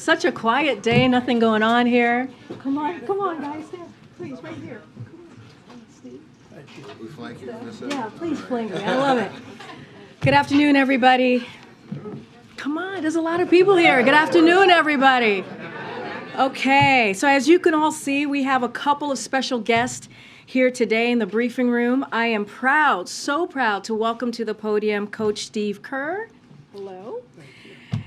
such a quiet day, nothing going on here. Come on, guys, stand, please, right here. Yeah, please flank me. I love it. Good afternoon, everybody. Come on, there's a lot of people here. Good afternoon, everybody. Okay, so as you can all see, we have a couple of special guests here today in the briefing room. I am proud, so proud to welcome to the podium Coach Steve Kerr. Hello.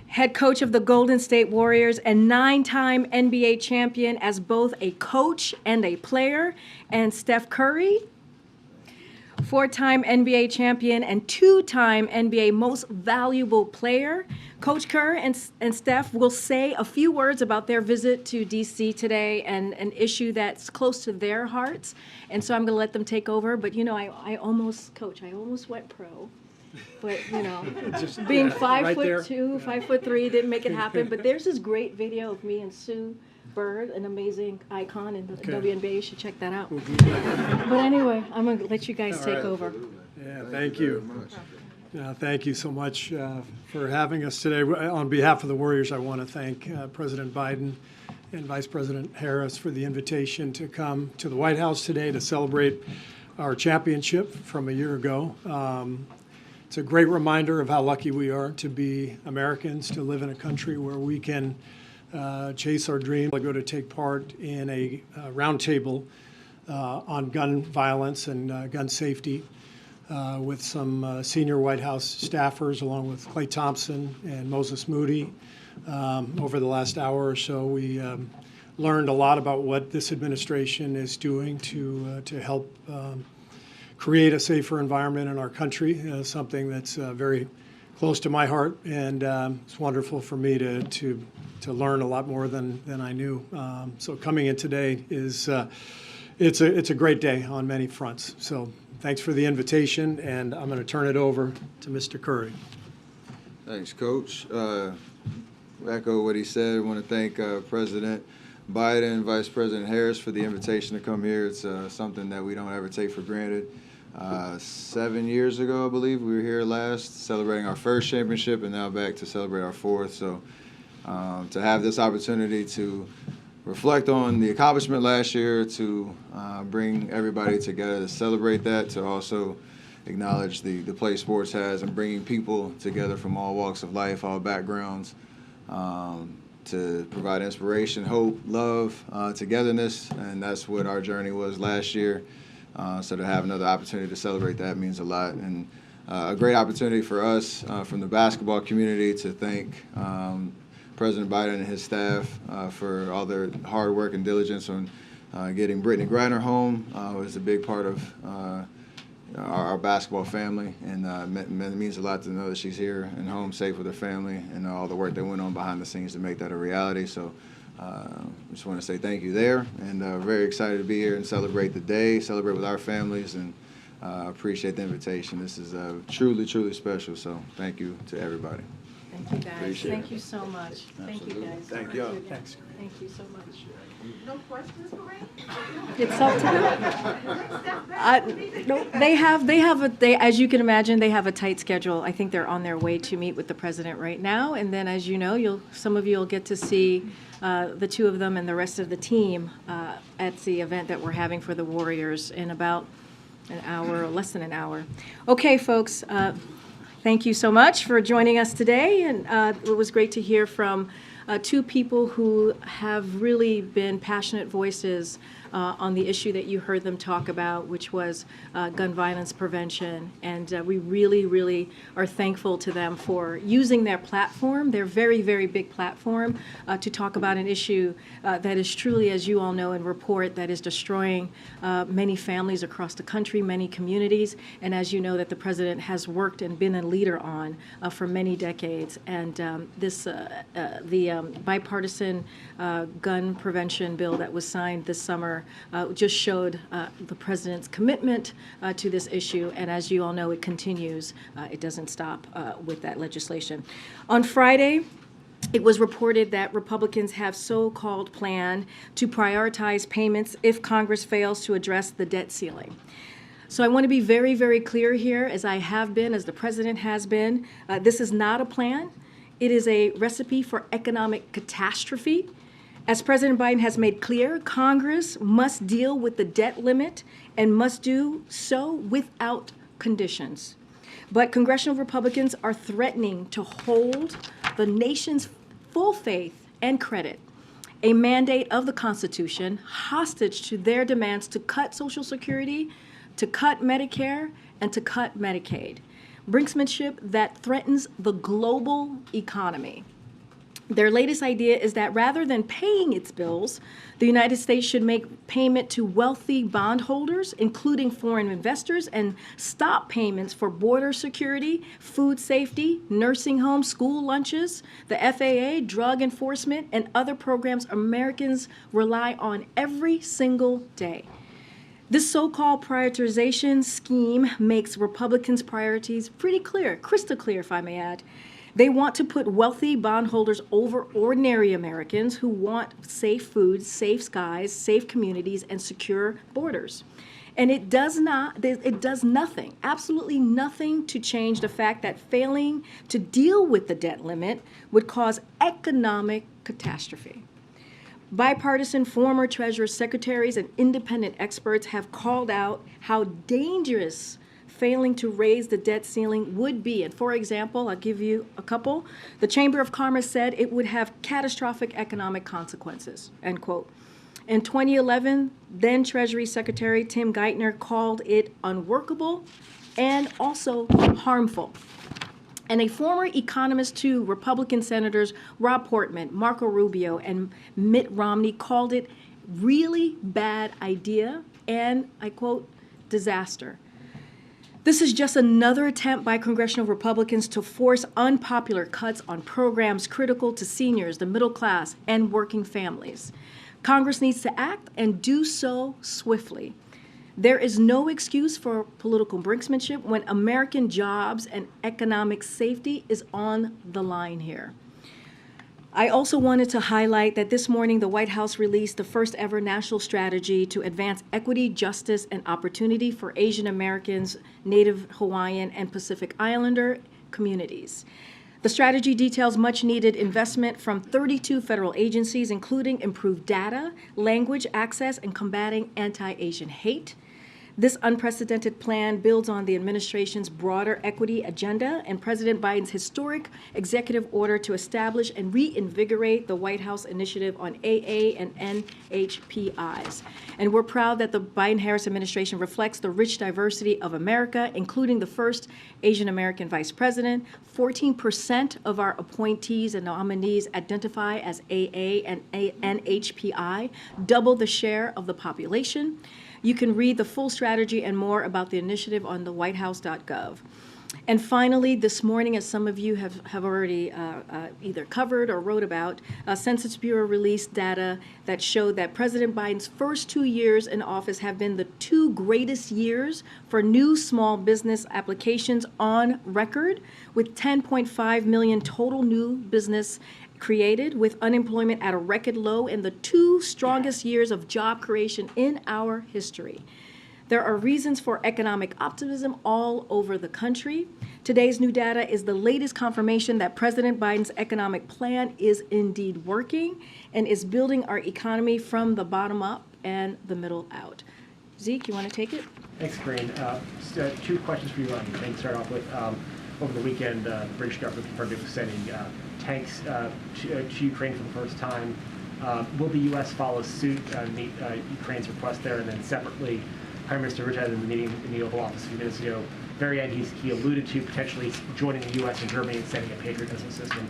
Head coach of the Golden State Warriors and 9-time NBA champion as both a coach and a player, and Steph Curry, 4-time NBA champion and 2-time NBA Most Valuable Player. Coach Kerr and Steph will say a few words about their visit to D.C. today and an issue that's close to their hearts. And so I'm going to let them take over. But, you know, I almost went pro. But, you know, being 5'2", 5'3", didn't make it happen. But there's this great video of me and Sue Bird, an amazing icon in the WNBA. You should check that out. But anyway, I'm going to let you guys take over. Yeah, thank you. Thank you so much for having us today. On behalf of the Warriors, I want to thank President Biden and Vice President Harris for the invitation to come to the White House today to celebrate our championship from a year ago. It's a great reminder of how lucky we are to be Americans, to live in a country where we can chase our dreams. I go to take part in a roundtable on gun violence and gun safety with some senior White House staffers, along with Klay Thompson and Moses Moody. Over the last hour or so, we learned a lot about what this administration is doing to help create a safer environment in our country, something that's very close to my heart, and it's wonderful for me to learn a lot more than I knew. So coming in today is it's a great day on many fronts. So thanks for the invitation, and I'm going to turn it over to Mr. Curry. Thanks, Coach. Echo what he said. I want to thank President Biden and Vice President Harris for the invitation to come here. It's something that we don't ever take for granted. 7 years ago, I believe, we were here last celebrating our first championship, and now back to celebrate our fourth. So to have this opportunity to reflect on the accomplishment last year, to bring everybody together to celebrate that, to also acknowledge the play sports has and bringing people together from all walks of life, all backgrounds, to provide inspiration, hope, love, togetherness, and that's what our journey was last year. So to have another opportunity to celebrate that means a lot, and a great opportunity for us from the basketball community to thank President Biden and his staff for all their hard work and diligence on getting Brittany Griner home. Was a big part of our basketball family, and it means a lot to know that she's here and home safe with her family, and all the work that went on behind the scenes to make that a reality. So I just want to say thank you there, and very excited to be here and celebrate the day, celebrate with our families, and appreciate the invitation. This is truly, truly special, so thank you to everybody. Thank you, guys. Thank you so much. Thank you, guys. Thank you. Thanks. Thank you so much. No questions, Karine? It's up to them. No, they as you can imagine, they have a tight schedule. I think they're on their way to meet with the president right now, and then, as you know, some of you will get to see the two of them and the rest of the team at the event that we're having for the Warriors in about an hour, or less than an hour. Okay, folks. Thank you so much for joining us today, and it was great to hear from two people who have really been passionate voices on the issue that you heard them talk about, which was gun violence prevention. And we really, really are thankful to them for using their platform, their very, very big platform, to talk about an issue that is truly, as you all know and report, that is destroying many families across the country, many communities, and as you know, that the president has worked and been a leader on for many decades. And the bipartisan gun prevention bill that was signed this summer just showed the president's commitment to this issue, and as you all know, it continues. It doesn't stop with that legislation. On Friday, it was reported that Republicans have so-called plan to prioritize payments if Congress fails to address the debt ceiling. So I want to be very, very clear here, as I have been, as the president has been. This is not a plan. It is a recipe for economic catastrophe. As President Biden has made clear, Congress must deal with the debt limit and must do so without conditions. But congressional Republicans are threatening to hold the nation's full faith and credit, a mandate of the Constitution, hostage to their demands to cut Social Security, to cut Medicare, and to cut Medicaid. Brinksmanship that threatens the global economy. Their latest idea is that rather than paying its bills, the United States should make payment to wealthy bondholders, including foreign investors, and stop payments for border security, food safety, nursing homes, school lunches, the FAA, drug enforcement, and other programs Americans rely on every single day. This so-called prioritization scheme makes Republicans' priorities pretty clear, crystal clear, if I may add. They want to put wealthy bondholders over ordinary Americans who want safe food, safe skies, safe communities, and secure borders. And it does nothing, absolutely nothing to change the fact that failing to deal with the debt limit would cause economic catastrophe. Bipartisan former Treasury secretaries and independent experts have called out how dangerous failing to raise the debt ceiling would be. And for example, I'll give you a couple. The Chamber of Commerce said it would have catastrophic economic consequences, end quote. In 2011, then Treasury Secretary Tim Geithner called it unworkable and also harmful. And a former economist to Republican Senators Rob Portman, Marco Rubio, and Mitt Romney called it really bad idea and, I quote, disaster. This is just another attempt by congressional Republicans to force unpopular cuts on programs critical to seniors, the middle class, and working families. Congress needs to act and do so swiftly. There is no excuse for political brinksmanship when American jobs and economic safety is on the line here. I also wanted to highlight that this morning the White House released the first ever national strategy to advance equity, justice, and opportunity for Asian Americans, Native Hawaiian, and Pacific Islander communities. The strategy details much needed investment from 32 federal agencies, including improved data, language access, and combating anti-Asian hate. This unprecedented plan builds on the administration's broader equity agenda and President Biden's historic executive order to establish and reinvigorate the White House initiative on AA and NHPIs. And we're proud that the Biden-Harris administration reflects the rich diversity of America, including the first Asian American vice president. 14% of our appointees and nominees identify as AA and NHPI, double the share of the population. You can read the full strategy and more about the initiative on the whitehouse.gov. And finally, this morning, as some of you have already either covered or wrote about, Census Bureau released data that showed that President Biden's first 2 years in office have been the two greatest years for new small business applications on record, with 10.5 million total new business created, with unemployment at a record low and the two strongest years of job creation in our history. There are reasons for economic optimism all over the country. Today's new data is the latest confirmation that President Biden's economic plan is indeed working and is building our economy from the bottom up and the middle out. Zeke, you want to take it? Thanks, Karine. Two questions for you on Ukraine. Start off with, over the weekend, the British government confirmed it was sending tanks to Ukraine for the first time. Will the U.S. follow suit and meet Ukraine's request there? And then separately, Prime Minister Rutte in the meeting in the Oval Office a few minutes ago, very end, he alluded to potentially joining the U.S. and Germany and sending a Patriot missile system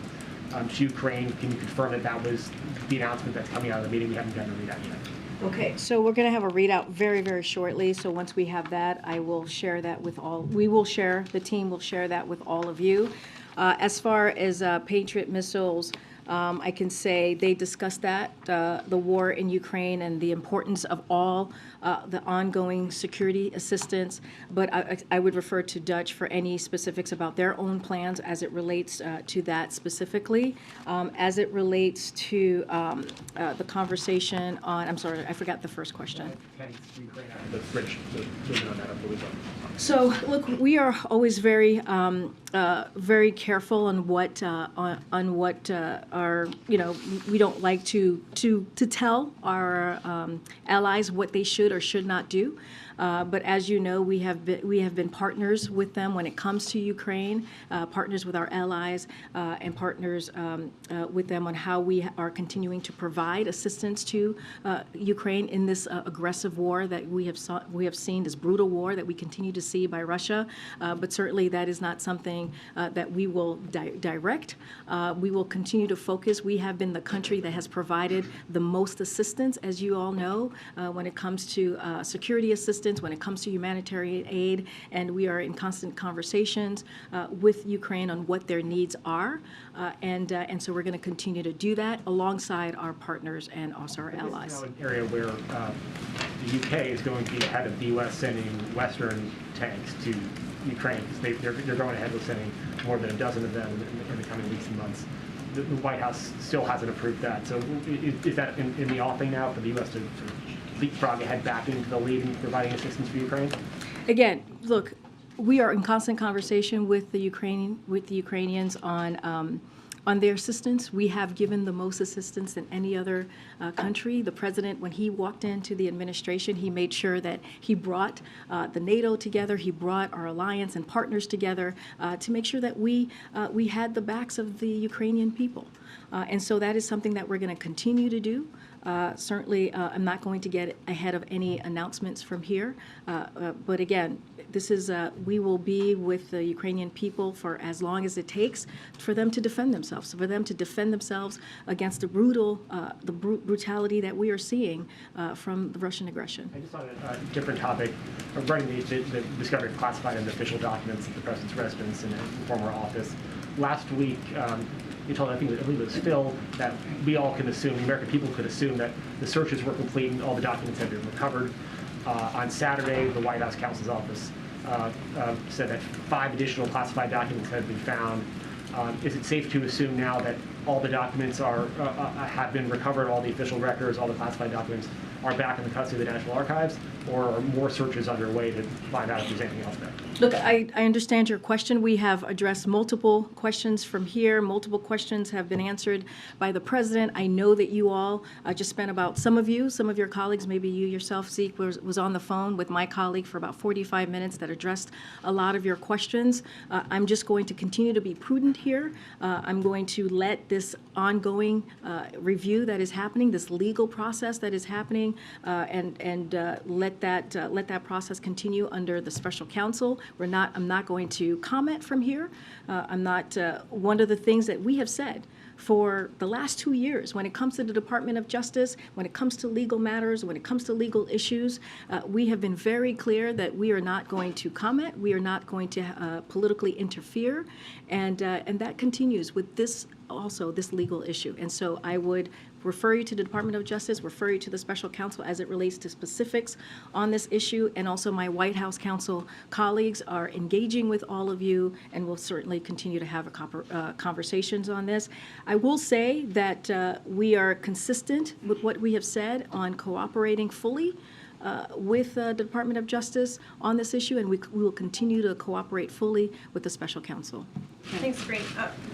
to Ukraine. Can you confirm that that was the announcement that's coming out of the meeting? We haven't gotten to read that yet. Okay, so we're going to have a readout very, very shortly. So once we have that, I will share that with all. The team will share that with all of you. As far as Patriot missiles, I can say they discussed that, the war in Ukraine and the importance of all the ongoing security assistance. But I would refer to Dutch for any specifics about their own plans as it relates to that specifically. As it relates to the conversation on, I'm sorry, I forgot the first question. The British movement on that over the weekend. So, look, we are always very very careful on what our, we don't like to tell our allies what they should or should not do. But as you know, we have been partners with them when it comes to Ukraine, partners with our allies, and partners with them on how we are continuing to provide assistance to Ukraine in this aggressive war that we have seen, this brutal war that we continue to see by Russia. But certainly that is not something that we will direct. We will continue to focus. We have been the country that has provided the most assistance, as you all know, when it comes to security assistance, when it comes to humanitarian aid, and we are in constant conversations with Ukraine on what their needs are, and so we're going to continue to do that alongside our partners and also our allies. This is now an area where the UK is going to be ahead of the U.S. sending Western tanks to Ukraine, because they're going ahead with sending more than a dozen of them in the coming weeks and months. The White House still hasn't approved that. So is that in the offing now for the U.S. to sort of leapfrog ahead back into the lead in providing assistance for Ukraine? Again, look, we are in constant conversation with the Ukrainians on their assistance. We have given the most assistance than any other country. The president, when he walked into the administration, he made sure that he brought the NATO together. He brought our alliance and partners together to make sure that we had the backs of the Ukrainian people. And so that is something that we're going to continue to do. Certainly, I'm not going to get ahead of any announcements from here. But again, this is we will be with the Ukrainian people for as long as it takes for them to defend themselves, for them to defend themselves against the brutality that we are seeing from the Russian aggression. I just on a different topic, regarding the discovery of classified and official documents at the president's residence and former office. Last week, you told, I believe it was Phil, that we all can assume, the American people could assume that the searches were complete and all the documents had been recovered. On Saturday, the White House counsel's office said that 5 additional classified documents had been found. Is it safe to assume now that all the documents have been recovered, all the official records, all the classified documents are back in the custody of the National Archives, or are more searches underway to find out if there's anything else there? Look, I understand your question. We have addressed multiple questions from here. Multiple questions have been answered by the president. I know that you all just spent about, some of your colleagues, maybe you yourself, Zeke, was on the phone with my colleague for about 45 minutes that addressed a lot of your questions. I'm just going to continue to be prudent here. I'm going to let this ongoing review that is happening, this legal process that is happening, and let that process continue under the special counsel. I'm not going to comment from here. I'm not. One of the things that we have said for the last 2 years, when it comes to the Department of Justice, when it comes to legal matters, when it comes to legal issues, we have been very clear that we are not going to comment. We are not going to politically interfere, and that continues with this legal issue. And so I would refer you to the Department of Justice, refer you to the special counsel as it relates to specifics on this issue, and also my White House counsel colleagues are engaging with all of you, and will certainly continue to have conversations on this. I will say that we are consistent with what we have said on cooperating fully with the Department of Justice on this issue, and we will continue to cooperate fully with the special counsel. Thanks, Karine.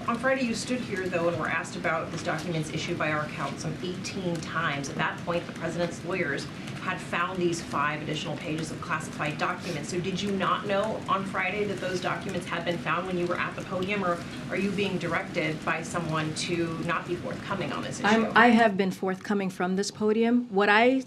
On Friday, you stood here, though, and were asked about this documents issued by our count some 18 times. At that point, the president's lawyers had found these 5 additional pages of classified documents. So did you not know on Friday that those documents had been found when you were at the podium, or are you being directed by someone to not be forthcoming on this issue? I have been forthcoming from this podium. What I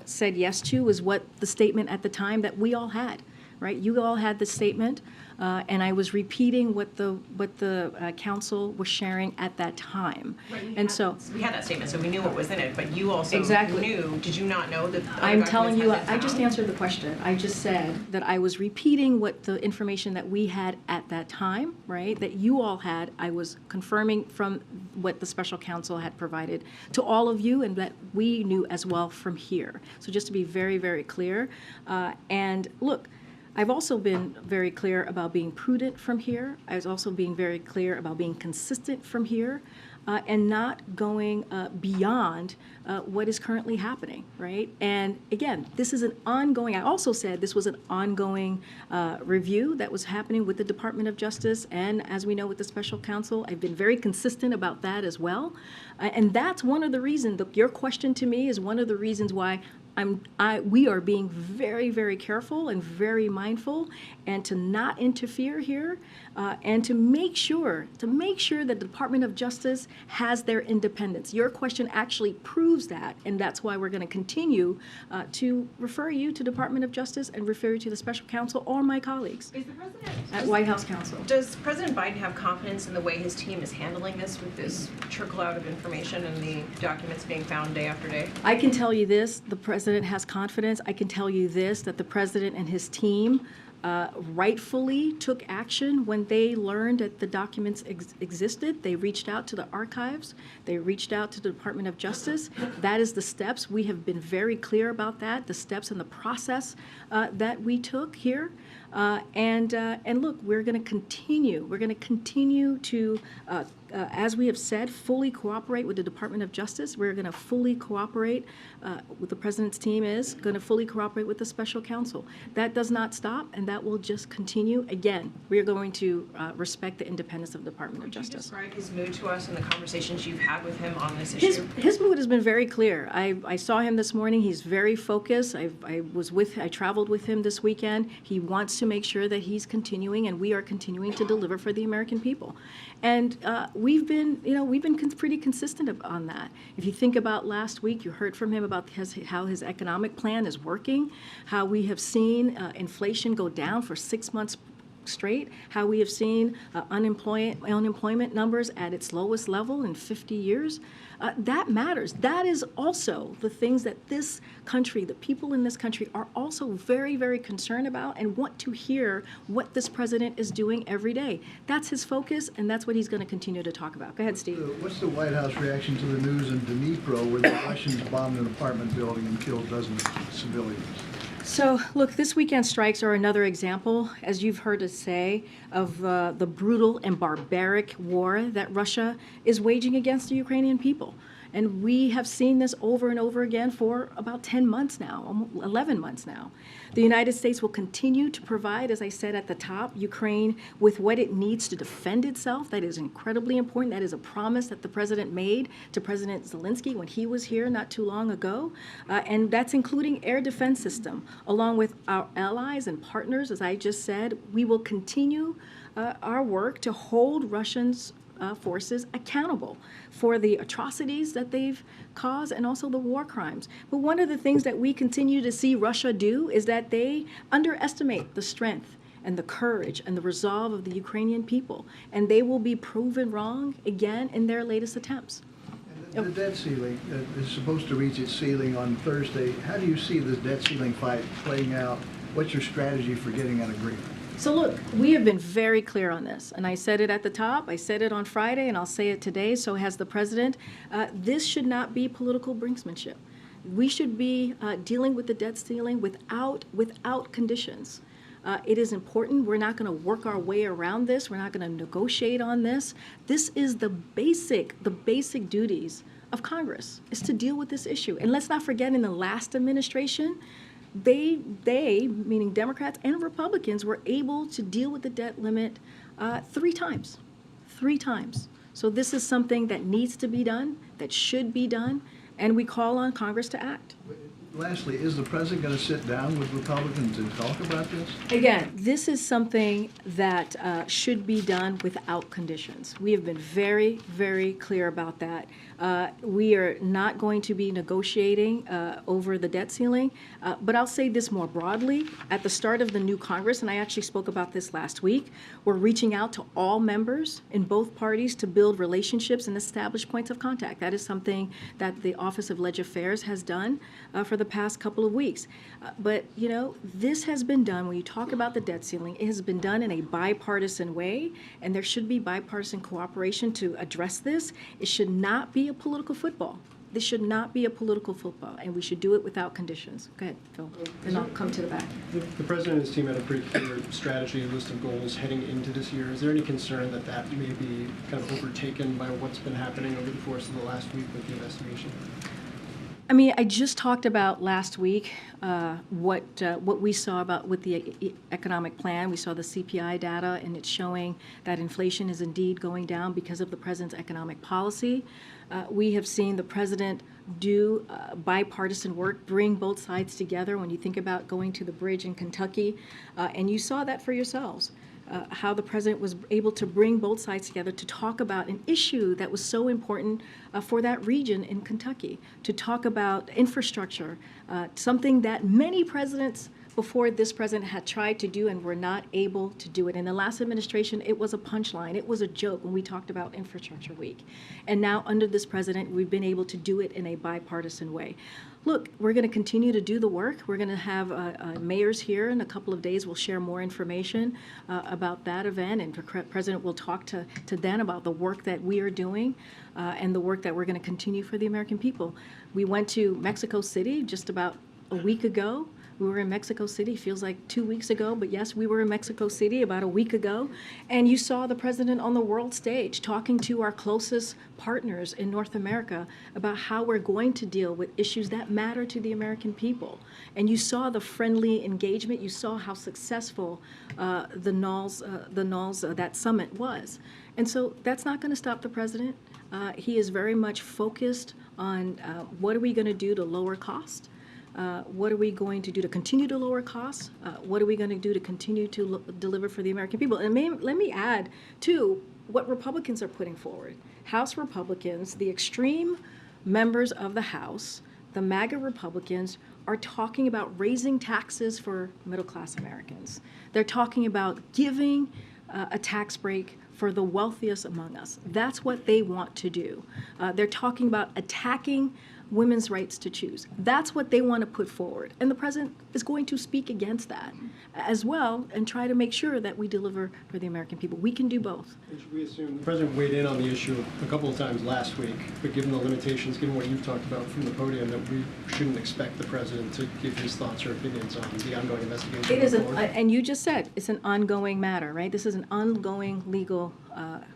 said yes to was what the statement at the time that we all had, right? You all had the statement. And I was repeating what the council was sharing at that time. Right, we had that statement, so we knew what was in it, but you also knew, did you not know that the I'm telling you, I just answered the question. I just said that I was repeating what the information that we had at that time, right, that you all had. I was confirming from what the special counsel had provided to all of you, and that we knew as well from here. So just to be very, very clear. And look, I've also been very clear about being prudent from here. I was also being very clear about being consistent from here. and not going beyond what is currently happening, right? And again, this is an ongoing, I also said this was an ongoing review that was happening with the Department of Justice, and as we know with the special counsel, I've been very consistent about that as well. And that's one of the reasons, your question to me is one of the reasons why we are being very, very careful and very mindful, and to not interfere here, and to make sure that the Department of Justice has their independence. Your question actually proves that, and that's why we're going to continue to refer you to Department of Justice and refer you to the special counsel or my colleagues Is the president at White House Counsel. Does President Biden have confidence in the way his team is handling this, with this trickle out of information and the documents being found day after day? I can tell you this, the president has confidence. I can tell you this, that the president and his team rightfully took action when they learned that the documents existed. They reached out to the archives. They reached out to the Department of Justice. That is the steps. We have been very clear about that, the steps and the process that we took here. And look, we're going to continue. We're going to continue to, as we have said, fully cooperate with the Department of Justice. We're going to fully cooperate with the president's team is going to fully cooperate with the special counsel. That does not stop, and that will just continue. Again, we are going to respect the independence of the Department of Could you Justice. describe his mood to us and the conversations you've had with him on this issue? His mood has been very clear. I saw him this morning. He's very focused. I traveled with him this weekend. He wants to make sure that he's continuing, and we are continuing to deliver for the American people. And we've been pretty consistent on that. If you think about last week, you heard from him about how his economic plan is working, how we have seen inflation go down for 6 months straight, how we have seen unemployment numbers at its lowest level in 50 years. That matters. That is also the things that this country, the people in this country, are also very, very concerned about and want to hear what this president is doing every day. That's his focus, and that's what he's going to continue to talk about. Go ahead, Steve. What's the White House reaction to the news in Dnipro where the Russians bombed an apartment building and killed dozens of civilians? So, look, this weekend strikes are another example, as you've heard us say, of the brutal and barbaric war that Russia is waging against the Ukrainian people. And we have seen this over and over again for about 10 months now, almost 11 months now. The United States will continue to provide, as I said at the top, Ukraine with what it needs to defend itself. That is incredibly important. That is a promise that the president made to President Zelensky when he was here not too long ago. And that's including air defense system. Along with our allies and partners, as I just said, we will continue our work to hold Russians forces accountable for the atrocities that they've caused and also the war crimes. But one of the things that we continue to see Russia do is that they underestimate the strength and the courage and the resolve of the Ukrainian people, and they will be proven wrong again in their latest attempts. And the debt ceiling is supposed to reach its ceiling on Thursday. How do you see this debt ceiling fight playing out? What's your strategy for getting an agreement? So look, we have been very clear on this, and I said it at the top, I said it on Friday, and I'll say it today, so has the president. This should not be political brinksmanship. We should be dealing with the debt ceiling without conditions. It is important. We're not going to work our way around this. We're not going to negotiate on this. This is the basic duties of Congress, is to deal with this issue. And let's not forget, in the last administration, they, meaning Democrats and Republicans, were able to deal with the debt limit 3 times. So this is something that needs to be done, that should be done, and we call on Congress to act. Lastly, is the president going to sit down with Republicans and talk about this? Again, this is something that should be done without conditions. We have been very, very clear about that. We are not going to be negotiating over the debt ceiling, but I'll say this more broadly. At the start of the new Congress, and I actually spoke about this last week, we're reaching out to all members in both parties to build relationships and establish points of contact. That is something that the Office of Legislative Affairs has done for the past couple of weeks. But, you know, this has been done, when you talk about the debt ceiling, it has been done in a bipartisan way, and there should be bipartisan cooperation to address this. It should not be a political football. This should not be a political football, and we should do it without conditions. Go ahead, Phil, and I'll come to the back. The president and his team had a pretty clear strategy and list of goals heading into this year. Is there any concern that that may be kind of overtaken by what's been happening over the course of the last week with the investigation? I mean, I just talked about last week what we saw about with the economic plan. We saw the CPI data, and it's showing that inflation is indeed going down because of the president's economic policy. We have seen the president do bipartisan work, bring both sides together. When you think about going to the bridge in Kentucky, and you saw that for yourselves. How the president was able to bring both sides together to talk about an issue that was so important for that region in Kentucky, to talk about infrastructure, something that many presidents before this president had tried to do and were not able to do it. In the last administration, it was a punchline. It was a joke when we talked about Infrastructure Week. And now under this president, we've been able to do it in a bipartisan way. Look, we're going to continue to do the work. We're going to have mayors here in a couple of days. We'll share more information about that event, and the president will talk to them about the work that we are doing and the work that we're going to continue for the American people. We went to Mexico City just about a week ago. We were in Mexico City, feels like 2 weeks ago, but yes, we were in Mexico City about a week ago. And you saw the president on the world stage talking to our closest partners in North America about how we're going to deal with issues that matter to the American people. And you saw the friendly engagement. You saw how successful that summit was. And so that's not going to stop the president. He is very much focused on what are we going to do to lower cost. What are we going to do to continue to lower costs? What are we going to do to continue to deliver for the American people? And let me add, too, what Republicans are putting forward. House Republicans, the extreme members of the House, the MAGA Republicans, are talking about raising taxes for middle-class Americans. They're talking about giving a tax break for the wealthiest among us. That's what they want to do. They're talking about attacking women's rights to choose. That's what they want to put forward. And the president is going to speak against that as well and try to make sure that we deliver for the American people. We can do both. And should we assume the president weighed in on the issue a couple of times last week, but given the limitations, given what you've talked about from the podium, that we shouldn't expect the president to give his thoughts or opinions on the ongoing investigation? It is, and you just said, it's an ongoing matter, right? This is an ongoing legal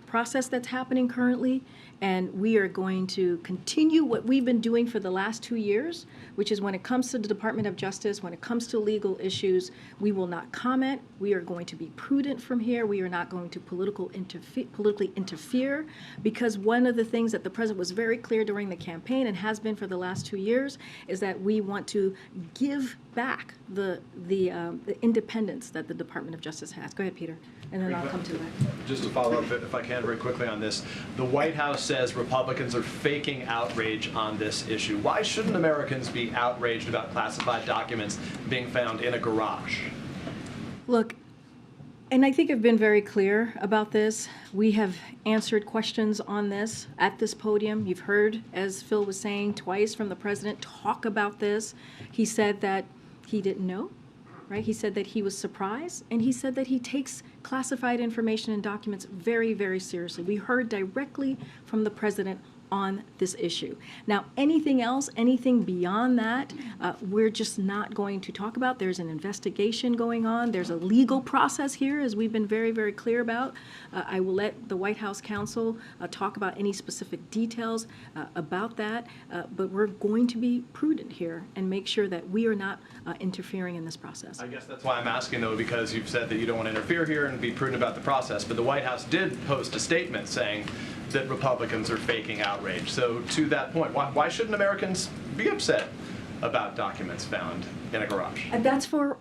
process that's happening currently, and we are going to continue what we've been doing for the last 2 years, which is when it comes to the Department of Justice, when it comes to legal issues, we will not comment. We are going to be prudent from here. We are not going to politically interfere, because one of the things that the president was very clear during the campaign and has been for the last 2 years is that we want to give back the independence that the Department of Justice has. Go ahead, Peter, and then I'll come to that. Just to follow up, if I can, very quickly on this. The White House says Republicans are faking outrage on this issue. Why shouldn't Americans be outraged about classified documents being found in a garage? Look, and I think I've been very clear about this. We have answered questions on this at this podium. You've heard, as Phil was saying, twice from the president talk about this. He said that he didn't know. Right? He said that he was surprised, and he said that he takes classified information and documents very, very seriously. We heard directly from the president on this issue. Now, anything else, anything beyond that, we're just not going to talk about. There's an investigation going on. There's a legal process here, as we've been very, very clear about. I will let the White House counsel talk about any specific details about that, but we're going to be prudent here and make sure that we are not interfering in this process. I guess that's why I'm asking, though, because you've said that you don't want to interfere here and be prudent about the process. But the White House did post a statement saying that Republicans are faking outrage. So to that point, why shouldn't Americans be upset about documents found in a garage? That's for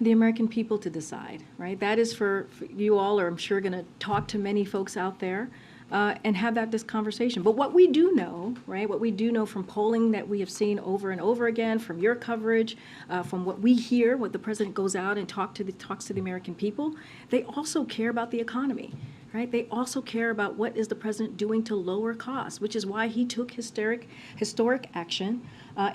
the American people to decide, right? That is for you all, or I'm sure going to talk to many folks out there and have this conversation. But what we do know, right, what we do know from polling that we have seen over and over again, from your coverage, from what we hear, what the president goes out and talks to the American people, they also care about the economy. right? They also care about what is the president doing to lower costs, which is why he took historic action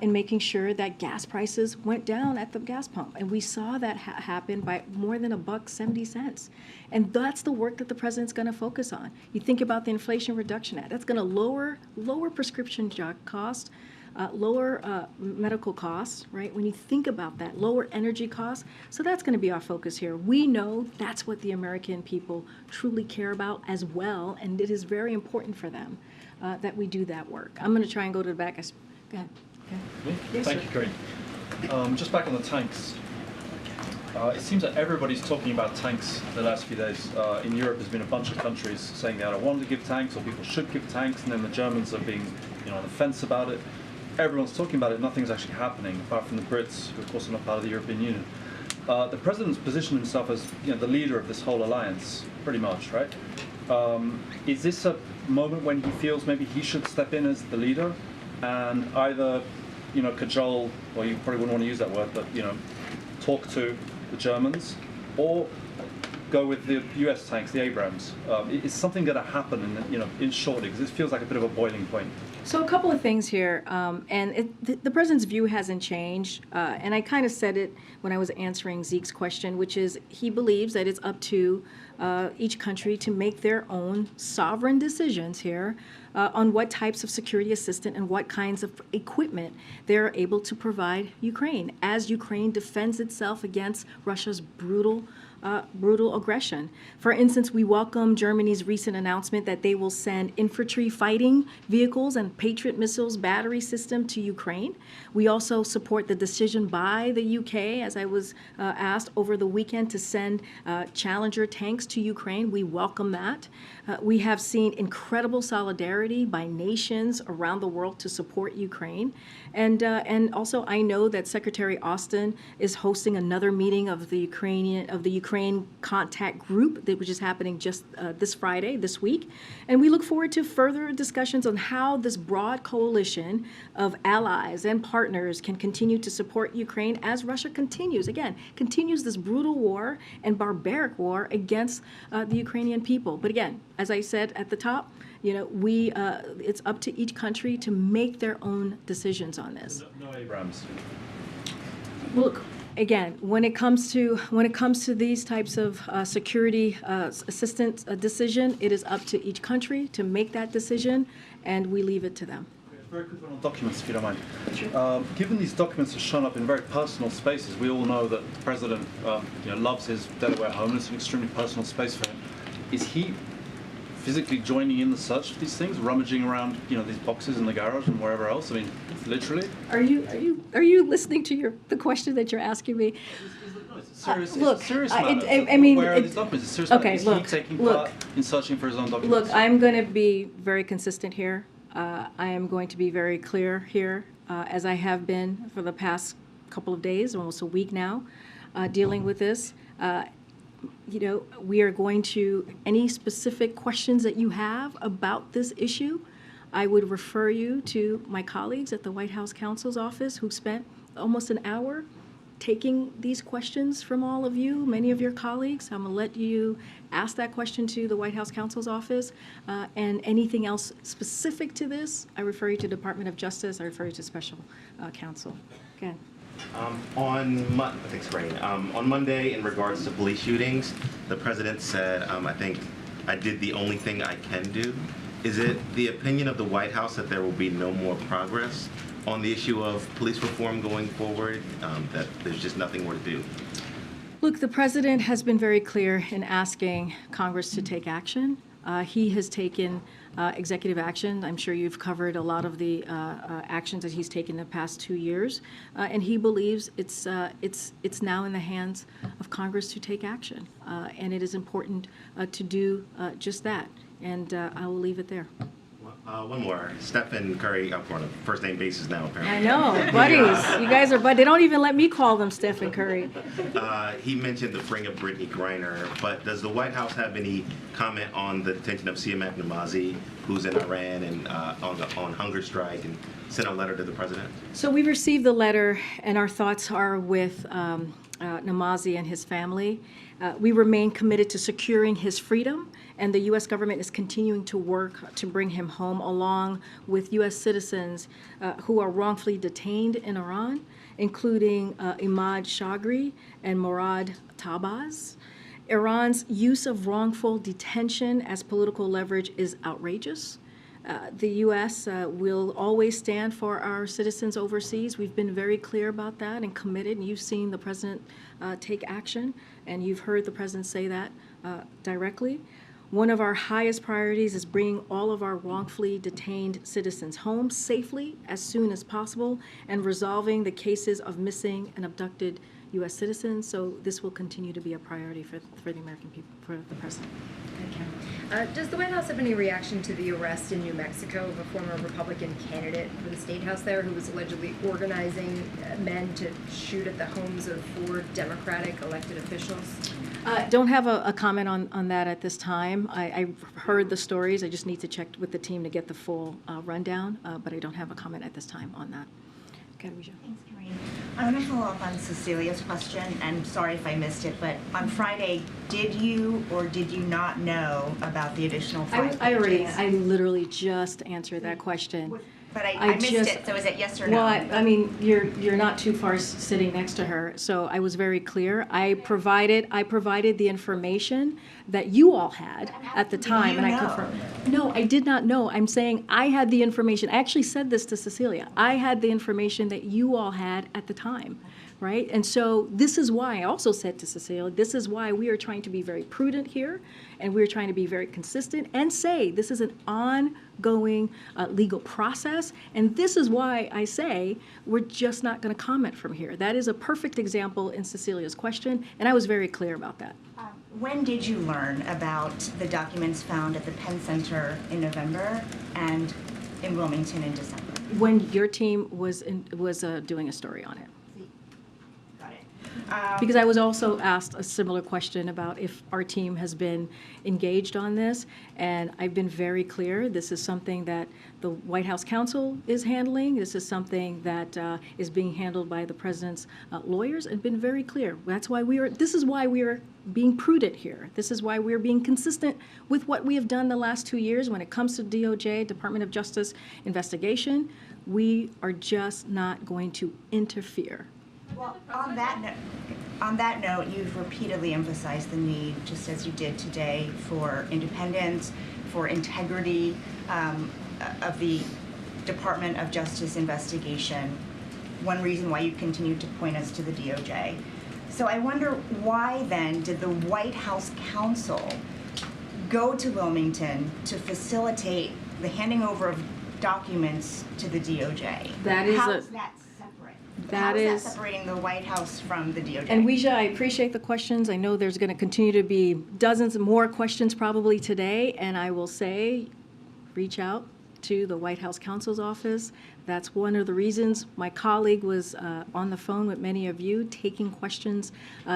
in making sure that gas prices went down at the gas pump. And we saw that happen by more than $1.70. And that's the work that the president's going to focus on. You think about the Inflation Reduction Act. That's going to lower prescription drug costs, lower medical costs, right? When you think about that, lower energy costs. So that's going to be our focus here. We know that's what the American people truly care about as well, and it is very important for them that we do that work. I'm going to try and go to the back. Go ahead. Me? Yes, Thank sir. you, Karine. Just back on the tanks. It seems that everybody's talking about tanks the last few days. In Europe, there's been a bunch of countries saying they either want to give tanks or people should give tanks, and then the Germans are being, on the fence about it. Everyone's talking about it. Nothing's actually happening, apart from the Brits, who of course are not part of the European Union. The president's positioned himself as the leader of this whole alliance, pretty much, right? Is this a moment when he feels maybe he should step in as the leader and either, cajole, or you probably wouldn't want to use that word, but talk to the Germans, or go with the U.S. tanks, the Abrams? Is something going to happen in short? Because this feels like a bit of a boiling point. So a couple of things here, and the president's view hasn't changed, and I kind of said it when I was answering Zeke's question, which is he believes that it's up to each country to make their own sovereign decisions here on what types of security assistance and what kinds of equipment they're able to provide Ukraine as Ukraine defends itself against Russia's brutal aggression. For instance, we welcome Germany's recent announcement that they will send infantry fighting vehicles and Patriot missiles battery system to Ukraine. We also support the decision by the UK, as I was asked over the weekend, to send Challenger tanks to Ukraine. We welcome that. We have seen incredible solidarity by nations around the world to support Ukraine. And also, I know that Secretary Austin is hosting another meeting of the Ukraine contact group, which is happening just this week. And we look forward to further discussions on how this broad coalition of allies and partners can continue to support Ukraine as Russia continues this brutal war and barbaric war against the Ukrainian people. But again, as I said at the top, it's up to each country to make their own decisions on this. No Abrams. Look, again, when it comes to these types of security assistance decision, it is up to each country to make that decision, and we leave it to them. Very quick one on documents, if you don't mind. Given these documents have shown up in very personal spaces, we all know that the president loves his Delaware home. It's an extremely personal space for him. Is he physically joining in the search for these things, rummaging around these boxes in the garage and wherever else? I mean, literally. Are you listening to the question that you're asking me? It's look, a serious matter. I mean, where are these documents? It's a serious okay, matter. Is look, he taking look. part in searching for his own documents? Look, I'm going to be very consistent here. I am going to be very clear here, as I have been for the past couple of days, almost a week now, dealing with this. We are going to, any specific questions that you have about this issue, I would refer you to my colleagues at the White House Counsel's Office who spent almost an hour taking these questions from all of you, many of your colleagues. I'm going to let you ask that question to the White House Counsel's Office. And anything else specific to this, I refer you to Department of Justice. I refer you to Special Counsel. Go ahead. Thanks, Karine. On Monday, in regards to police shootings, the president said, I think I did the only thing I can do. Is it the opinion of the White House that there will be no more progress on the issue of police reform going forward, that there's just nothing more to do? Look, the president has been very clear in asking Congress to take action. He has taken executive action. I'm sure you've covered a lot of the actions that he's taken in the past 2 years, and he believes it's now in the hands of Congress to take action, and it is important to do just that. And I will leave it there. One more. Stephen Curry, up on a first-name basis now, apparently. I know, buddies. You guys are buddies. They don't even let me call them Stephen Curry. He mentioned the freeing of Brittany Griner, but does the White House have any comment on the detention of Siamak Namazi, who's in Iran and on hunger strike, and sent a letter to the president? So we received the letter, and our thoughts are with Namazi and his family. We remain committed to securing his freedom, and the U.S. government is continuing to work to bring him home, along with U.S. citizens who are wrongfully detained in Iran, including Imad Shagri and Morad Tabaz. Iran's use of wrongful detention as political leverage is outrageous. The U.S. Will always stand for our citizens overseas. We've been very clear about that and committed, and you've seen the president take action, and you've heard the president say that directly. One of our highest priorities is bringing all of our wrongfully detained citizens home safely as soon as possible and resolving the cases of missing and abducted U.S. citizens. So this will continue to be a priority for the American people, for the president. Okay. Does the White House have any reaction to the arrest in New Mexico of a former Republican candidate for the state house there who was allegedly organizing men to shoot at the homes of 4 Democratic elected officials? Don't have a comment on that at this time. I heard the stories. I just need to check with the team to get the full rundown, but I don't have a comment at this time on that. Okay, Thanks, Karine. I want to follow up on Cecilia's question, and sorry if I missed it, but on Friday, did you or did you not know about the additional 5 pages? I literally just answered that question. But I missed it, so is it yes or no? Well, I mean, you're not too far sitting next to her, so I was very clear. I provided the information that you all had at the time, and I confirmed. No, I did not know. I'm saying I had the information. I actually said this to Cecilia. I had the information that you all had at the time, right? And so this is why I also said to Cecilia, this is why we are trying to be very prudent here, and we're trying to be very consistent and say this is an ongoing legal process, and this is why I say we're just not going to comment from here. That is a perfect example in Cecilia's question, and I was very clear about that. When did you learn about the documents found at the Penn Center in November and in Wilmington in December? When your team was doing a story on it. Because I was also asked a similar question about if our team has been engaged on this, and I've been very clear. This is something that the White House counsel is handling. This is something that is being handled by the president's lawyers, and been very clear. That's why this is why we are being prudent here. This is why we're being consistent with what we have done the last 2 years when it comes to DOJ, Department of Justice investigation. We are just not going to interfere. Well, on that note, you've repeatedly emphasized the need, just as you did today, for independence, for integrity of the Department of Justice investigation. One reason why you continue to point us to the DOJ. So I wonder why then did the White House counsel go to Wilmington to facilitate the handing over of documents to the DOJ? How is that separate? How is that separating the White House from the DOJ? And Weijia, I appreciate the questions. I know there's going to continue to be dozens more questions probably today, and I will say, reach out to the White House counsel's office. That's one of the reasons my colleague was on the phone with many of you taking questions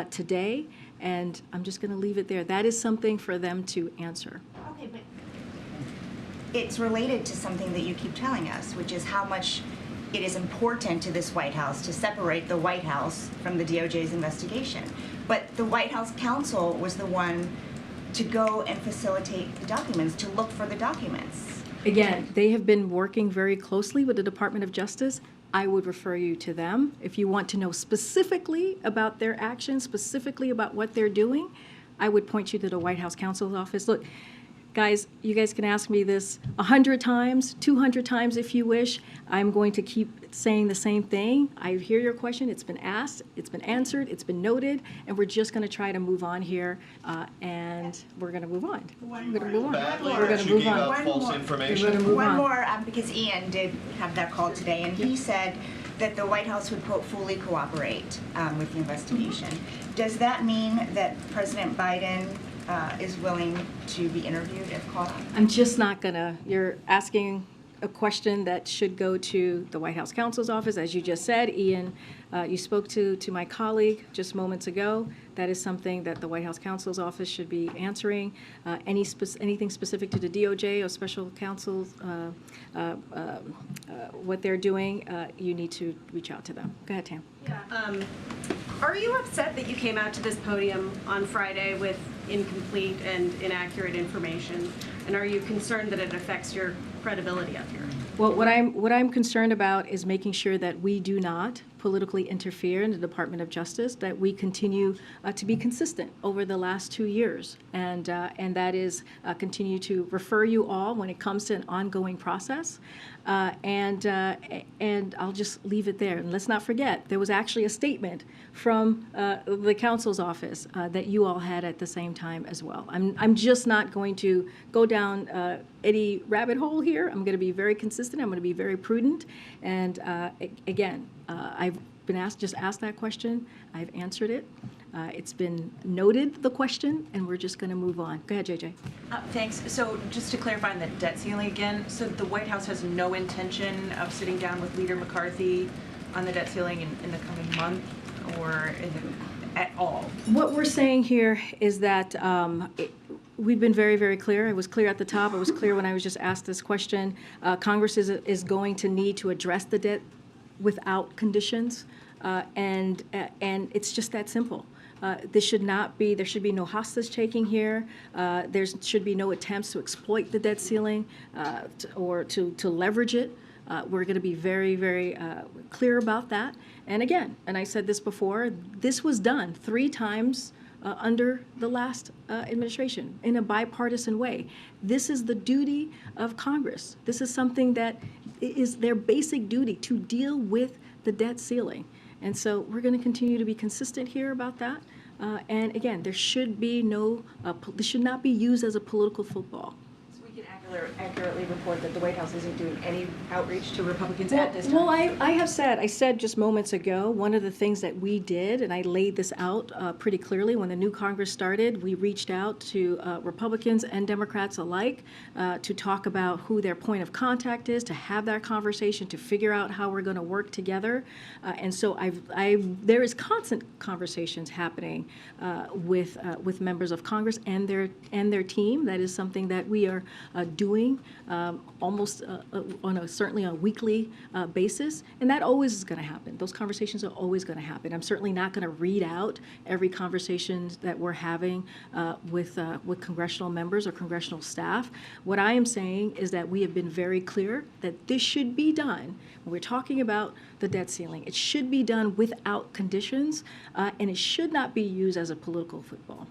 today, and I'm just going to leave it there. That is something for them to answer. Okay, but it's related to something that you keep telling us, which is how much it is important to this White House to separate the White House from the DOJ's investigation. But the White House counsel was the one to go and facilitate the documents, to look for the documents. Again, they have been working very closely with the Department of Justice. I would refer you to them. If you want to know specifically about their actions, specifically about what they're doing, I would point you to the White House counsel's office. Look, guys, you guys can ask me this 100 times, 200 times if you wish. I'm going to keep saying the same thing. I hear your question. It's been asked, it's been answered, it's been noted, and we're just going to try to move on here, and we're going to move on. We're going to move on. We're going to move on. False information. One more, because Ian did have that call today, and he said that the White House would, quote, fully cooperate with the investigation. Does that mean that President Biden is willing to be interviewed if called? I'm just not gonna. You're asking a question that should go to the White House counsel's office. As you just said, Ian You spoke to my colleague just moments ago. That is something that the White House counsel's office should be answering. Anything specific to the DOJ or special counsels, what they're doing, you need to reach out to them. Go ahead, Tam. Are you upset that you came out to this podium on Friday with incomplete and inaccurate information? And are you concerned that it affects your credibility up here? Well, what I'm concerned about is making sure that we do not politically interfere in the Department of Justice, that we continue to be consistent over the last 2 years, and that is continue to refer you all when it comes to an ongoing process, and I'll just leave it there. And let's not forget, there was actually a statement from the counsel's office that you all had at the same time as well. I'm just not going to go down any rabbit hole here. I'm going to be very consistent. I'm going to be very prudent, and again, I've been asked that question. I've answered it. It's been noted, the question, and we're just going to move on. Go ahead, JJ. Thanks. So just to clarify on the debt ceiling again, so the White House has no intention of sitting down with Leader McCarthy on the debt ceiling in the coming month or at all? What we're saying here is that we've been very, very clear. I was clear at the top. I was clear when I was just asked this question. Congress is going to need to address the debt without conditions, and it's just that simple. There should be no hostage taking here. There should be no attempts to exploit the debt ceiling or to leverage it. We're going to be very, very clear about that. And again, and I said this before, this was done 3 times under the last administration in a bipartisan way. This is the duty of Congress. This is something that is their basic duty, to deal with the debt ceiling. And so we're going to continue to be consistent here about that. And again, there should be this should not be used as a political football. So we can accurately report that the White House isn't doing any outreach to Republicans at this time? Well, I said just moments ago, one of the things that we did, and I laid this out pretty clearly when the new Congress started, we reached out to Republicans and Democrats alike to talk about who their point of contact is, to have that conversation, to figure out how we're going to work together. And so there is constant conversations happening with members of Congress and their team. That is something that we are doing almost certainly on a weekly basis, and that always is going to happen. Those conversations are always going to happen. I'm certainly not going to read out every conversation that we're having with congressional members or congressional staff. What I am saying is that we have been very clear that this should be done. When we're talking about the debt ceiling, it should be done without conditions, and it should not be used as a political football.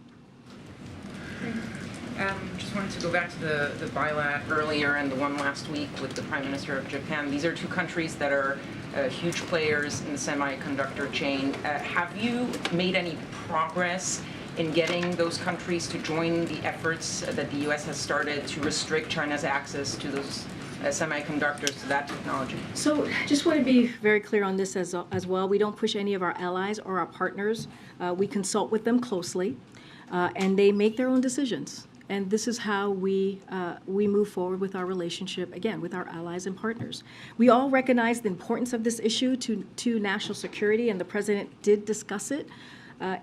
Just wanted to go back to the bilat earlier and the one last week with the Prime Minister of Japan. These are 2 countries that are huge players in the semiconductor chain. Have you made any progress in getting those countries to join the efforts that the U.S. has started to restrict China's access to those semiconductors, to that technology? So just want to be very clear on this as well. We don't push any of our allies or our partners. We consult with them closely, and they make their own decisions. And this is how we move forward with our relationship, again, with our allies and partners. We all recognize the importance of this issue to national security, and the President did discuss it,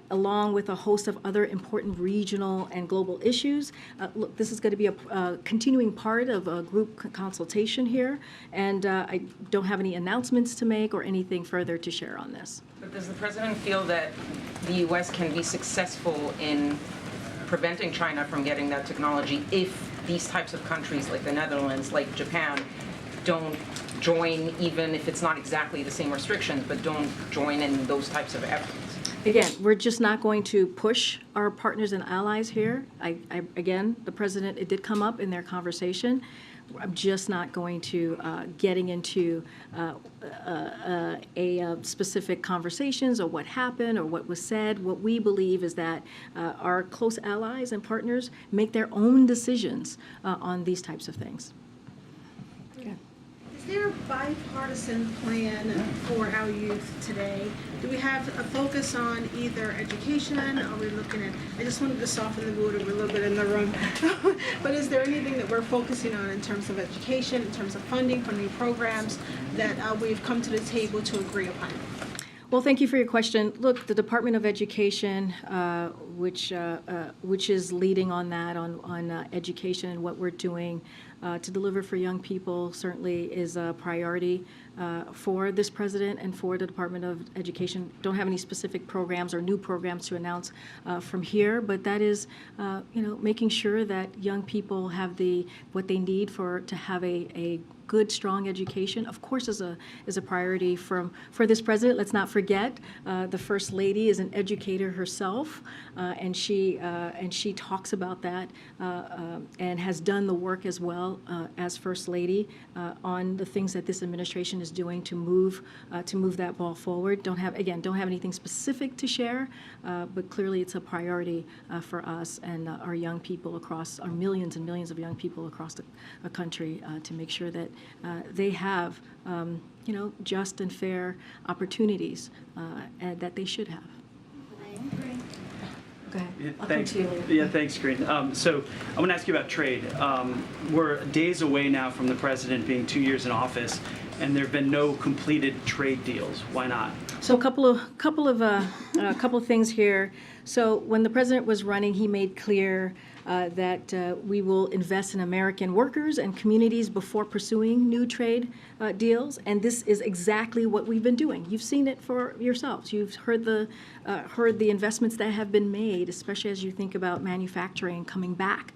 along with a host of other important regional and global issues. Look, this is going to be a continuing part of a group consultation here, and I don't have any announcements to make or anything further to share on this. But does the President feel that the U.S. can be successful in preventing China from getting that technology if these types of countries like the Netherlands, like Japan, don't join, even if it's not exactly the same restrictions, but don't join in those types of efforts? Again, we're just not going to push our partners and allies here. Again, the President, it did come up in their conversation. I'm just not going to getting into specific conversations or what happened or what was said. What we believe is that our close allies and partners make their own decisions on these types of things. Okay. Is there a bipartisan plan for our youth today? Do we have a focus on either education? Are we looking at, I just wanted to soften the mood a little bit in the room, but is there anything that we're focusing on in terms of education, in terms of funding for new programs that we've come to the table to agree upon? Well, thank you for your question. Look, the Department of Education, which is leading on that, on education and what we're doing to deliver for young people, certainly is a priority for this president and for the Department of Education. Don't have any specific programs or new programs to announce from here, but that is, making sure that young people have what they need to have a good, strong education, of course, is a priority for this president. Let's not forget, the First Lady is an educator herself, and she talks about that and has done the work as well as First Lady on the things that this administration is doing to move that ball forward. Don't have anything specific to share, but clearly it's a priority for us and our young people across our millions and millions of young people across the country to make sure that they have, just and fair opportunities and that they should have. Go ahead. Yeah, I'll come thanks. to you later. Yeah, thanks, Karine. So I want to ask you about trade. We're days away now from the president being 2 years in office, and there have been no completed trade deals. Why not? So a couple of things here. So when the president was running, he made clear that we will invest in American workers and communities before pursuing new trade deals, and this is exactly what we've been doing. You've seen it for yourselves. You've heard the investments that have been made, especially as you think about manufacturing coming back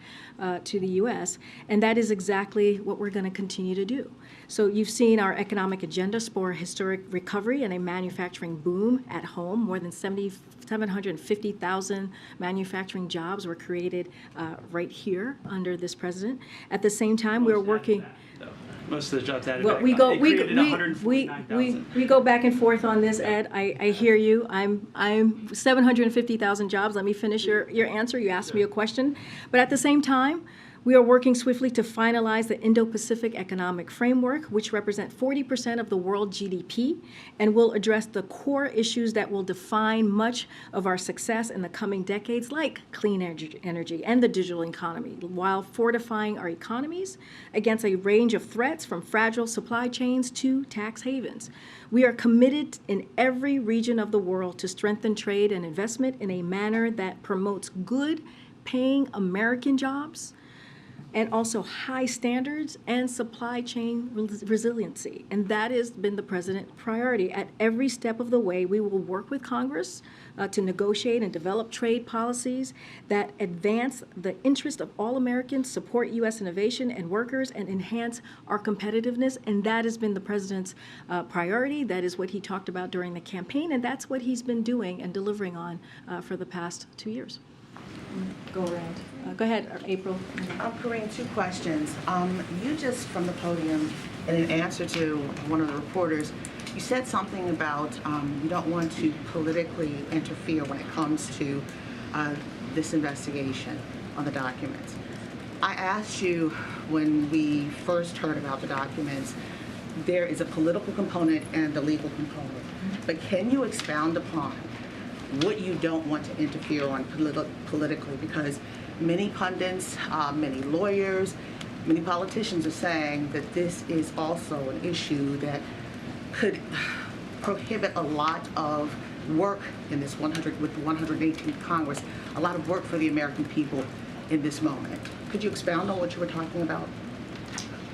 to the U.S., and that is exactly what we're going to continue to do. So you've seen our economic agenda spur historic recovery and a manufacturing boom at home. More than 750,000 manufacturing jobs were created right here under this president. At the same time, we're working. Most of the jobs added Well, back. we go we go back and forth on this, Ed. I hear you. I'm 750,000 jobs. Let me finish your answer. You asked me a question, but at the same time, we are working swiftly to finalize the Indo-Pacific Economic Framework, which represent 40% of the world GDP, and will address the core issues that will define much of our success in the coming decades, like clean energy and the digital economy, while fortifying our economies against a range of threats from fragile supply chains to tax havens. We are committed in every region of the world to strengthen trade and investment in a manner that promotes good, paying American jobs, and also high standards and supply chain resiliency. And that has been the president's priority. At every step of the way, we will work with Congress to negotiate and develop trade policies that advance the interest of all Americans, support U.S. innovation and workers, and enhance our competitiveness. And that has been the president's priority. That is what he talked about during the campaign, and that's what he's been doing and delivering on for the past 2 years. Go around. Go ahead, April. Karine, two questions. You just, from the podium, in an answer to one of the reporters, you said something about you don't want to politically interfere when it comes to this investigation on the documents. I asked you when we first heard about the documents, there is a political component and a legal component. But can you expound upon what you don't want to interfere on politically? Because many pundits, many lawyers, many politicians are saying that this is also an issue that could prohibit a lot of work in this with the 118th Congress, a lot of work for the American people in this moment. Could you expound on what you were talking about?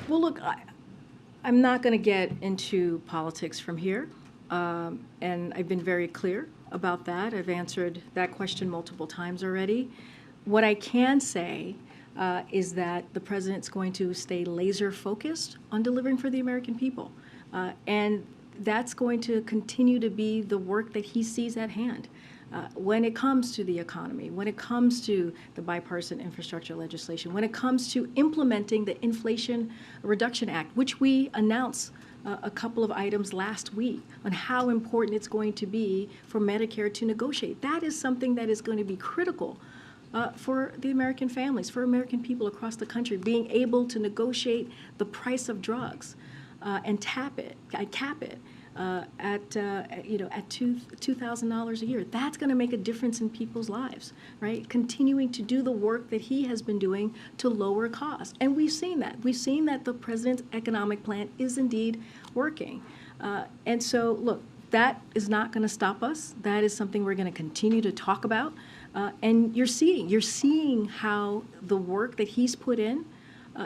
Well, look, I'm not going to get into politics from here, and I've been very clear about that. I've answered that question multiple times already. What I can say is that the president's going to stay laser focused on delivering for the American people. And that's going to continue to be the work that he sees at hand. When it comes to the economy, when it comes to the bipartisan infrastructure legislation, when it comes to implementing the Inflation Reduction Act, which we announced a couple of items last week on how important it's going to be for Medicare to negotiate. That is something that is going to be critical for the American families, for American people across the country, being able to negotiate the price of drugs and cap it at $2,000 a year. That's going to make a difference in people's lives, right? Continuing to do the work that he has been doing to lower costs. And we've seen that. We've seen that the president's economic plan is indeed working. And so, look, that is not going to stop us. That is something we're going to continue to talk about. And you're seeing how the work that he's put in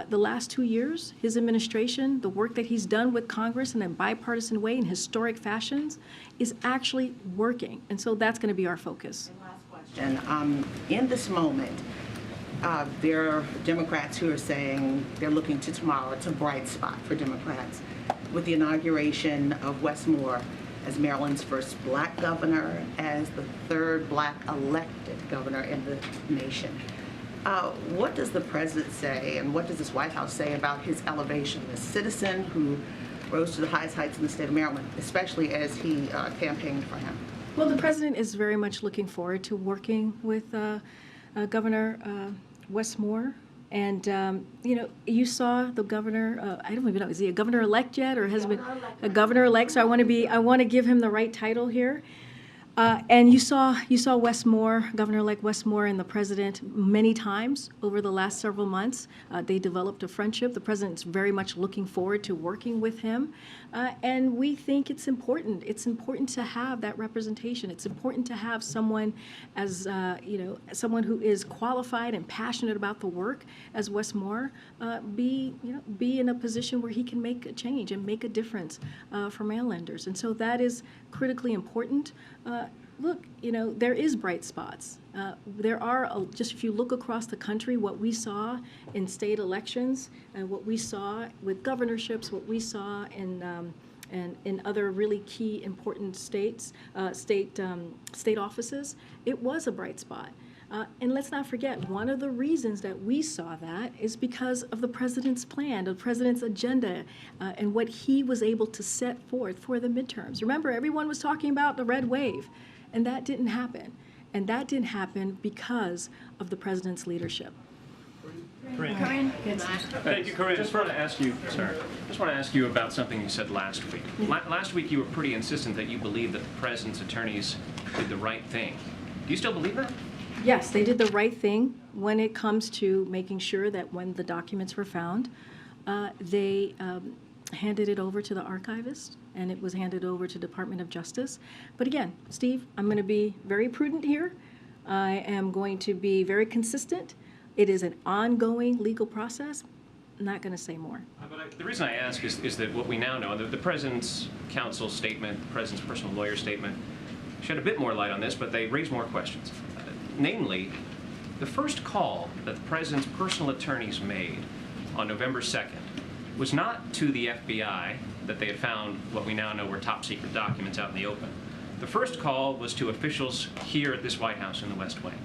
the last 2 years, his administration, the work that he's done with Congress in a bipartisan way in historic fashions is actually working. And so that's going to be our focus. And in this moment, there are Democrats who are saying they're looking to tomorrow. It's a bright spot for Democrats with the inauguration of Wes Moore as Maryland's first black governor, as the third black elected governor in the nation. What does the president say, and what does this White House say about his elevation, a citizen who rose to the highest heights in the state of Maryland, especially as he campaigned for him? Well, the president is very much looking forward to working with Governor Wes Moore. And, you saw the governor, I don't even know, is he a governor-elect yet, or has been a governor-elect? So I want to give him the right title here. And you saw Wes Moore, Governor-elect Wes Moore, and the president many times over the last several months. They developed a friendship. The president's very much looking forward to working with him. And we think it's important. It's important to have that representation. It's important to have someone as, someone who is qualified and passionate about the work as Wes Moore, be in a position where he can make a change and make a difference for Marylanders. And so that is critically important. Look, there is bright spots. There are, just if you look across the country, what we saw in state elections and what we saw with governorships, what we saw in other really key important states, state offices, it was a bright spot. And let's not forget, one of the reasons that we saw that is because of the president's plan, the president's agenda, and what he was able to set forth for the midterms. Remember, everyone was talking about the red wave, and that didn't happen. And that didn't happen because of the president's leadership. Karine. Thank you, Karine. Just want to ask you about something you said last week. Last week you were pretty insistent that you believe that the president's attorneys did the right thing. Do you still believe that? Yes, they did the right thing when it comes to making sure that when the documents were found, they handed it over to the archivist, and it was handed over to Department of Justice. But again, Steve, I'm going to be very prudent here. I am going to be very consistent. It is an ongoing legal process. I'm not going to say more. But the reason I ask is that what we now know, the president's counsel statement, the president's personal lawyer statement, shed a bit more light on this, but they raise more questions. Namely, the first call that the president's personal attorneys made on November 2nd was not to the FBI that they had found what we now know were top secret documents out in the open. The first call was to officials here at this White House in the West Wing.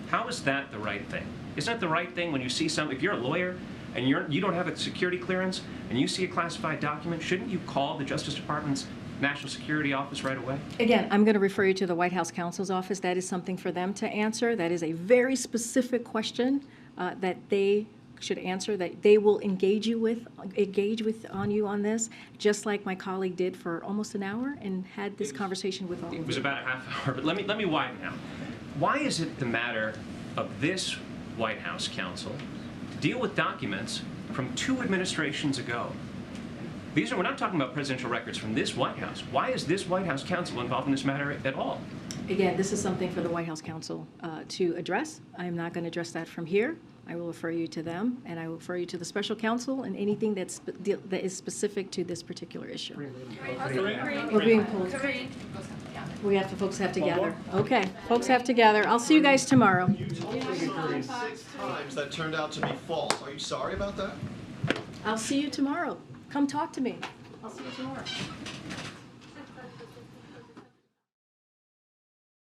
How is that the right thing? Isn't it the right thing when you see if you're a lawyer and you don't have a security clearance and you see a classified document, shouldn't you call the Justice Department's National Security Office right away? Again, I'm going to refer you to the White House counsel's office. That is something for them to answer. That is a very specific question that they should answer, that they will engage with on you on this, just like my colleague did for almost an hour and had this conversation with all of you. It was about a half hour, but let me widen out. Why is it the matter of this White House counsel to deal with documents from 2 administrations ago? We're not talking about presidential records from this White House. Why is this White House counsel involved in this matter at all? Again, this is something for the White House counsel to address. I am not going to address that from here. I will refer you to them, and I will refer you to the special counsel and anything that is specific to this particular issue. We're being pulled. Folks have together. Okay, folks have together. I'll see you guys tomorrow. You told me 6 times that turned out to be false. Are you sorry about that? I'll see you tomorrow. Come talk to me. I'll see you tomorrow.